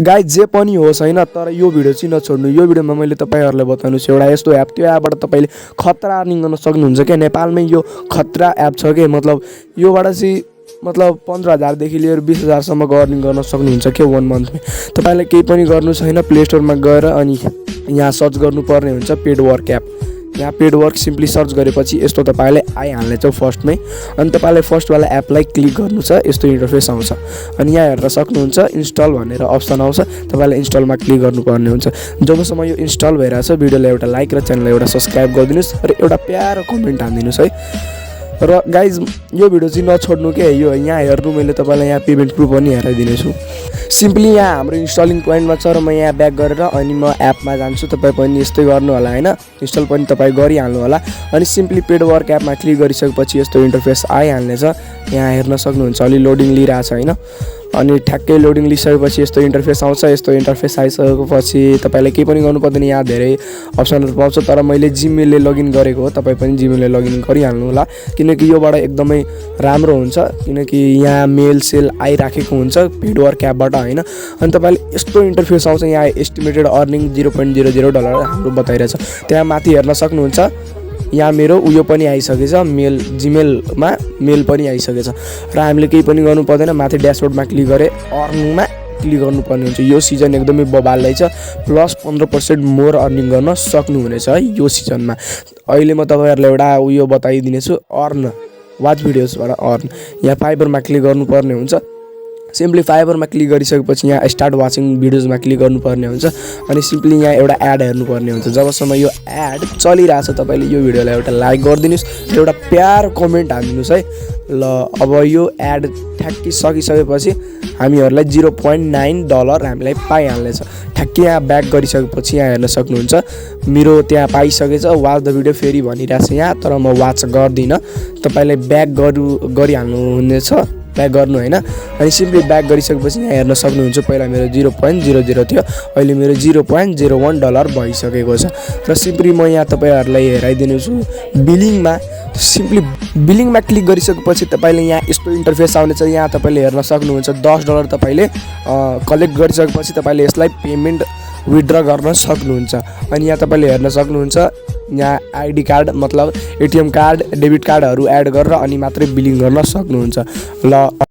Guys जे पनि होस् हैन, तर यो भिडियो चाहिँ नछोड्नु। यो भिडियोमा मैले तपाईहरुलाई बताउनु छु एउटा यस्तो एप, त्यो एपबाट तपाईले खतरा अर्निङ गर्न सक्नुहुन्छ के। नेपालमै यो खतरा एप छ के, मतलब योबाट चाहिँ मतलब 15,000 देखि लिएर 20,000 सम्मको अर्निङ गर्न सक्नुहुन्छ के 1 मन्थमै। तपाईलाई केही पनि गर्नु छैन, प्ले स्टोरमा गएर अनि यहाँ सर्च गर्नुपर्ने हुन्छ पेडवर्क एप। यहाँ पेडवर्क सिम्पली सर्च गरेपछि यस्तो तपाईले आइहाल्नेछ फर्स्टमै। अनि तपाईले फर्स्ट वाला एपलाई क्लिक गर्नु छ, यस्तो इन्टरफेस आउँछ। अनि यहाँ हेर्न सक्नुहुन्छ इन्स्टल भनेर अप्सन आउँछ, तपाईले इन्स्टलमा क्लिक गर्नुपर्ने हुन्छ। जबसम्म यो इन्स्टल भइरहेछ भिडियोलाई एउटा लाइक र च्यानललाई एउटा सब्स्क्राइब गरिदिनुस् र एउटा प्यारो कमेन्ट हान्दिनुस् है। र गाइज यो भिडियो चाहिँ नछोड्नु के। यो यहाँ हेर्नु, मैले तपाईलाई यहाँ पेमेन्ट प्रुफ पनि हेराइदिनेछु। सिम्पली यहाँ हाम्रो इन्स्टलिङ पोइन्टमा छ र म यहाँ ब्याक गरेर अनि म एपमा जान्छु। तपाईँ पनि यस्तै गर्नु होला हैन, इन्स्टल पनि तपाईँ गरिहाल्नु होला। अनि सिम्पली पेडवर्क एपमा क्लिक गरिसकेपछि यस्तो इन्टरफेस आइहाल्नेछ। यहाँ हेर्न सक्नुहुन्छ अलि लोडिङ लिइरहेछ हैन। अनि ठ्याक्कै लोडिङ लिइसकेपछि यस्तो इन्टरफेस आउँछ। यस्तो इन्टरफेस आइसकेपछि तपाईले केही पनि गर्नु पर्दैन, यहाँ धेरै अप्सनहरु पाउँछ। तर मैले जीमेलले लगइन गरेको हो, तपाईँ पनि जीमेलले लगइन गरिहाल्नु होला, किनकि योबाट एकदमै राम्रो हुन्छ। किनकि यहाँ मेल सेल आइराखेको हुन्छ पेडवर्क एपबाट हैन। अनि तपाईले यस्तो इन्टरफेस आउँछ, यहाँ एस्टिमेटेड अर्निङ $0.00 हाम्रो बताइरहेछ। त्यहाँ माथि हेर्न सक्नुहुन्छ, यहाँ मेरो उयो पनि आइसकेछ, मेल जीमेलमा मेल पनि आइसकेछ र हामीले केही पनि गर्नु पर्दैन। माथि ड्यासबोर्डमा क्लिक गरे अर्निङमा क्लिक गर्नुपर्ने हुन्छ। यो सिजन एकदमै बबालै छ, प्लस 15% मोर अर्निङ गर्न सक्नुहुनेछ है यो सिजनमा। अहिले म तपाईहरुलाई एउटा उयो बताइदिनेछु, अर्न वाच भिडियोजबाट अर्न। यहाँ फाइबरमा क्लिक गर्नुपर्ने हुन्छ। सिम्पली फाइबरमा क्लिक गरिसकेपछि यहाँ स्टार्ट वाचिङ भिडियोजमा क्लिक गर्नुपर्ने हुन्छ। अनि सिम्पली यहाँ एउटा एड हेर्नुपर्ने हुन्छ। जबसम्म यो एड चलिरहेछ तपाईले यो भिडियोलाई एउटा लाइक गरिदिनुस् र एउटा प्यारो कमेन्ट हान्दिनुस् है। ल अब यो एड ठ्याक्कै सकिसकेपछि हामीहरुलाई $0.9 हामीलाई पाइहाल्नेछ। ठ्याक्कै यहाँ ब्याक गरिसकेपछि यहाँ हेर्न सक्नुहुन्छ मेरो त्यहाँ पाइसकेछ। वाच द भिडियो फेरि भनिरहेछ यहाँ, तर म वाच गर्दिन। तपाईले ब्याक गरिहाल्नु हुनेछ, ब्याक गर्नु हैन। अनि सिम्पली ब्याक गरिसकेपछि यहाँ हेर्न सक्नुहुन्छ पहिला मेरो 0.00 थियो, अहिले मेरो $0.01 भइसकेको छ। र सिम्पली म यहाँ तपाईहरुलाई हेराइदिनु छु बिलिङमा। सिम्पली बिलिङमा क्लिक गरिसकेपछि तपाईले यहाँ यस्तो इन्टरफेस आउनेछ। यहाँ तपाईले हेर्न सक्नुहुन्छ $10 तपाईले कलेक्ट गरिसकेपछि तपाईले यसलाई पेमेन्ट विथड्र गर्न सक्नुहुन्छ। अनि यहाँ तपाईले हेर्न सक्नुहुन्छ यहाँ आइडी कार्ड मतलब एटीएम कार्ड डेबिट कार्डहरु एड गरेर अनि मात्रै बिलिङ गर्न सक्नुहुन्छ। ल